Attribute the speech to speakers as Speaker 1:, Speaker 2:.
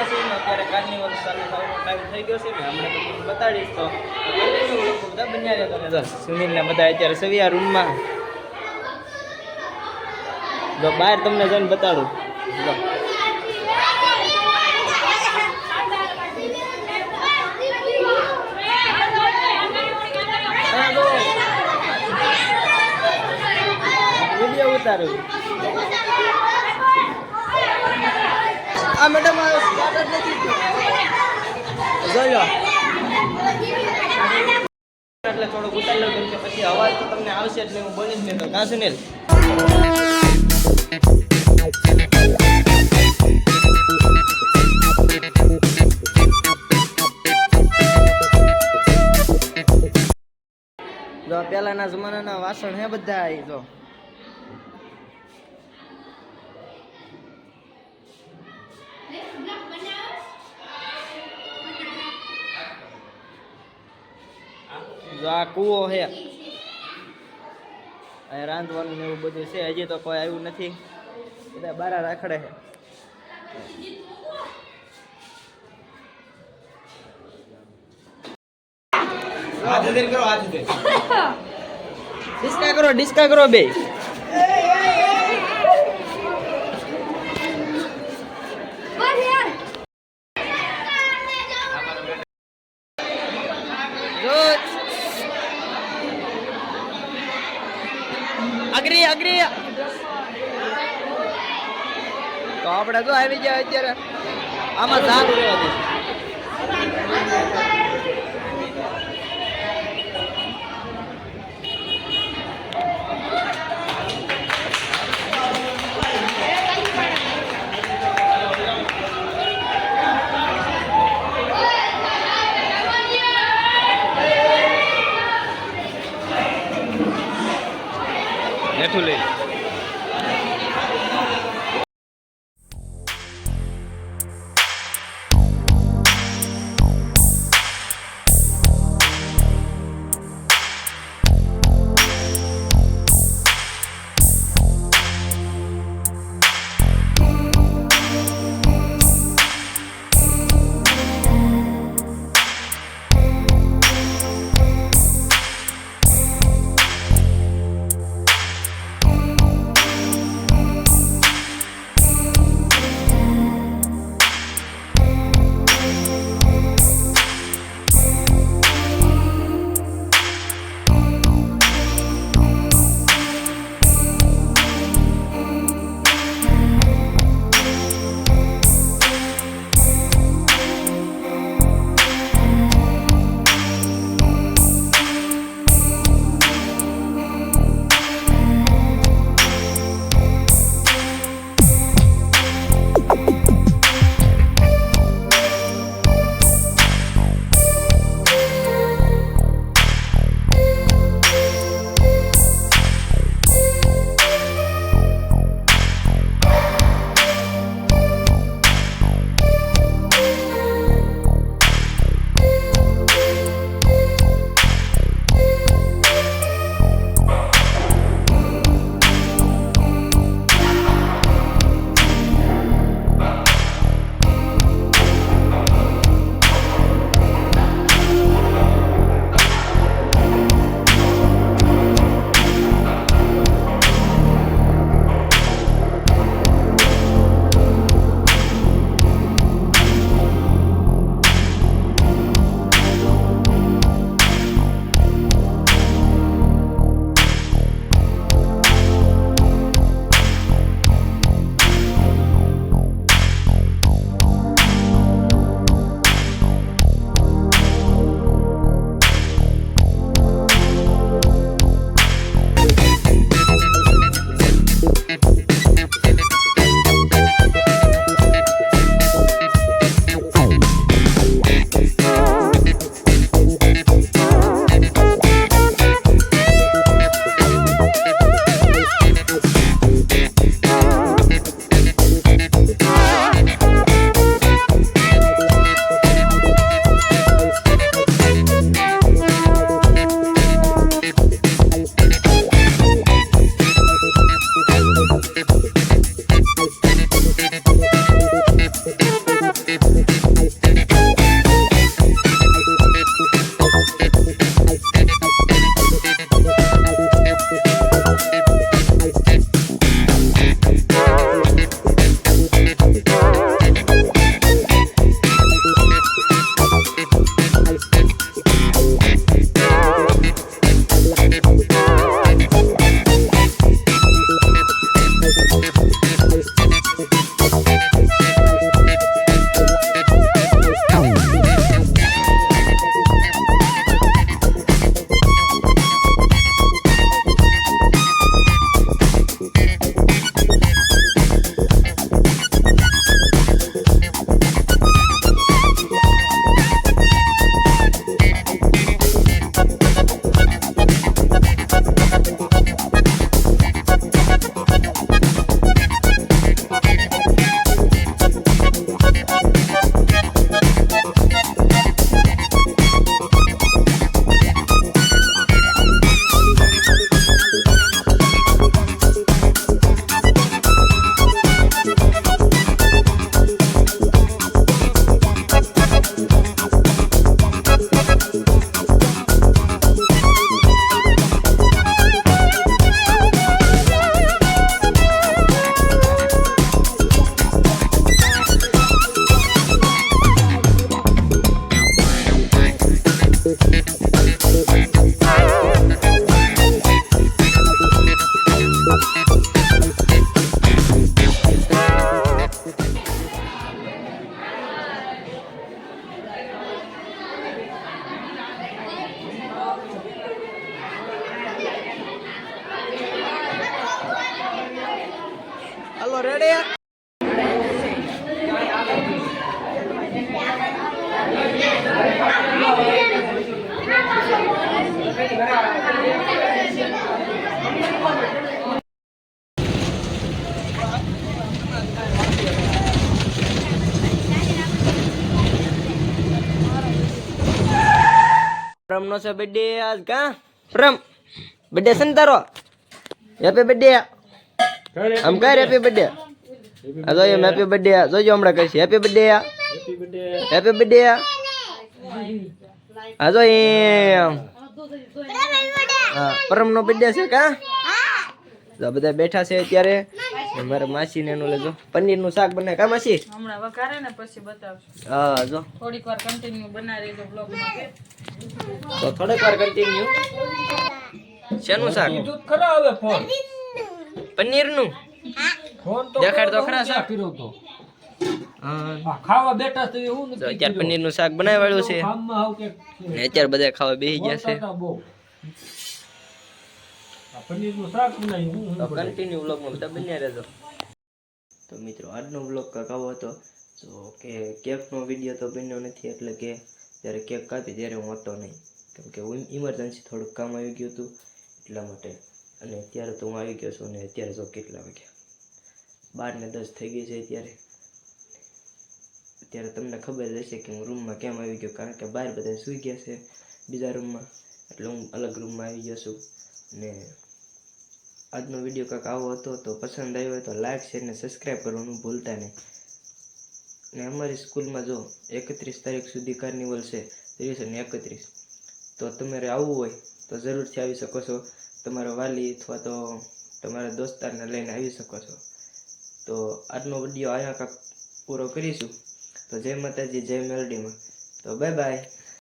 Speaker 1: છીએ ને અત્યારે કાર્નિવલ ચાલુ થવાનો ટાઈમ થઈ ગયો છે ને હમણાં તમને બતાડીશ તો બધા બન્યા રહ્યા તમે બસ સુનિલને બધા અત્યારે સવિયા રૂમમાં જો બહાર તમને જઈને બતાડું જો વિડીયો ઉતારું આ મેડમ જોયો એટલે થોડુંક ઉતારી લઉં કેમ કે પછી અવાજ તો તમને આવશે એટલે હું બોલીશ નહીં તો કાં સુનિલ જો પહેલાના જમાનાના વાસણ હે બધા આવી જો જો આ કૂવો છે અહીંયા રાંધવાનું ને એવું બધું છે હજી તો કોઈ આવ્યું નથી બધા બારા રાખડે છે ડિસ્કા કરો બે અગ્રી તો આપણે તો આવી ગયા અત્યારે આમાં સારું રહેવાથી નેઠું લઈ હાલો રેડી પ્રમનો છે બર્થડે આજ કા પ્રમ બર્થડે છે ને તારો હેપી બર્થડે આમ કર હેપી બર્થડે આ જો એમ હેપી બર્થડે જોજો હમણાં કહીશ હેપી બર્થડે હેપી બર્થડે આ જો એમ હા પરમનો બર્થડે છે કા જો બધા બેઠા છે અત્યારે મારા માસી ને એનું લેજો પનીર નું શાક બનાવે કા માસી
Speaker 2: હમણાં વઘારે ને પછી બતાવશું
Speaker 1: હા જો
Speaker 2: થોડીક વાર કન્ટિન્યુ બનાવી દેજો બ્લોગ માં
Speaker 1: તો થોડીક વાર કન્ટિન્યુ શેનું શાક
Speaker 3: દૂધ ખરા હવે ફોન
Speaker 1: પનીર નું
Speaker 3: ફોન તો
Speaker 1: દેખાડ તો ખરા શાક
Speaker 3: કર્યો તો
Speaker 1: હા
Speaker 3: આ ખાવા બેઠા તો હું
Speaker 1: તો અત્યારે પનીર નું શાક બનાવેલું છે
Speaker 3: ગામમાં આવ કે
Speaker 1: ને અત્યારે બધા ખાવા બેસી ગયા છે
Speaker 3: બહુ આ પનીરનું શાક બનાવ્યું હું
Speaker 1: તો કન્ટિન્યુ વ્લોગમાં બધા બન્યા રહેજો તો મિત્રો આજનો વ્લોગ કાવો હતો તો કે કેકનો વિડીયો તો બન્યો નથી એટલે કે જ્યારે કેક કાપી ત્યારે હું હતો નહીં કેમ કે ઇમરજન્સી થોડુંક કામ આવી ગયું હતું એટલા માટે અને અત્યારે તો હું આવી ગયો છું અને અત્યારે જો કેટલા વાગ્યા 12:10 થઈ ગઈ છે અત્યારે તમને ખબર હશે કે હું રૂમમાં કેમ આવી ગયો કારણ કે બહાર બધા સૂઈ ગયા છે બીજા રૂમમાં એટલે હું અલગ રૂમમાં આવી ગયો છું ને આજનો વિડીયો કાંઈક આવો હતો તો પસંદ આવ્યો હોય તો લાઈક શેર ને સબસ્ક્રાઈબ કરવાનું ભૂલતા નહીં ને અમારી સ્કૂલમાં જો 31 તારીખ સુધી કાર્નિવલ છે 30 અને 31 તો તમારે આવવું હોય તો જરૂરથી આવી શકો છો તમારા વાલી અથવા તો તમારા દોસ્તારને લઈને આવી શકો છો તો આજનો વિડીયો અહીંયા કાંઈક પૂરો કરીશું તો જય માતાજી જય મેલડીમાં તો બાય બાય